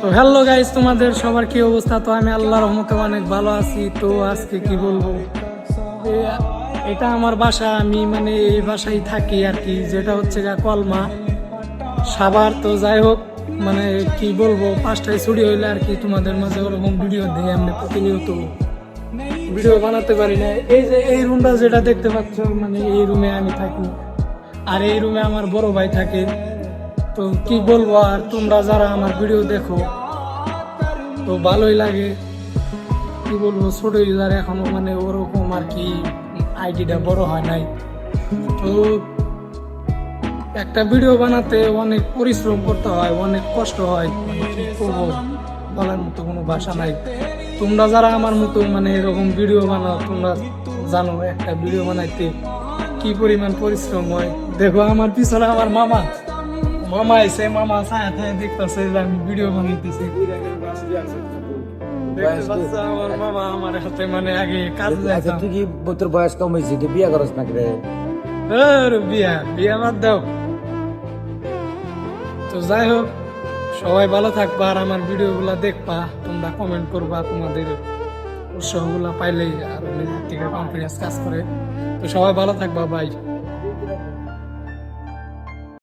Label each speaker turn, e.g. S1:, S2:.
S1: তো hello guys, তোমাদের সবার কি অবস্থা? তো আমি আল্লাহর রহমতে অনেক ভালো আছি। তো আজকে কি বলবো, এটা আমার বাসা, আমি মানে এই বাসায় থাকি আর কি, যেটা হচ্ছে গা কলমা সাভার। তো যাই হোক, মানে কি বলবো, 5টায় ছুটি হইলে আর কি তোমাদের মাঝে ওরকম ভিডিও দিয়ে আমি প্রতিনিয়ত ভিডিও বানাতে পারি না। এই যে এই রুমটা যেটা দেখতে পাচ্ছ, মানে এই রুমে আমি থাকি, আর এই রুমে আমার বড় ভাই থাকে। তো কি বলবো, আর তোমরা যারা আমার ভিডিও দেখো তো ভালোই লাগে। কি বলবো, ছোট ইউজার এখনো মানে ওরকম আর কি, আইডিটা বড় হয় নাই। তো একটা ভিডিও বানাতে অনেক পরিশ্রম করতে হয়, অনেক কষ্ট হয়, মানে কি করবো বলার মতো কোনো ভাষা নাই। তোমরা যারা আমার মতো মানে এরকম ভিডিও বানাও, তোমরা জানো একটা ভিডিও বানাইতে কি পরিমাণ পরিশ্রম হয়। দেখো আমার পিছনে আমার মামা মামা এসে, মামা ছায়া ছায়া দেখতেছে যে আমি ভিডিও বানাইতেছি। দেখতে পাচ্ছ আমার মামা আমার হাতে, মানে আগে কাজ যাইতাম।
S2: তুই কি তোর বয়স কম হয়েছে, তুই বিয়ে করস না রে?
S1: বিয়া বিয়া বাদ দাও। তো যাই হোক, সবাই ভালো থাকবা, আর আমার ভিডিও গুলা দেখবা, তোমরা কমেন্ট করবা, তোমাদের উৎসাহ গুলা পাইলেই আর নিজের থেকে কনফিডেন্স কাজ করে। তো সবাই ভালো থাকবা, বাই।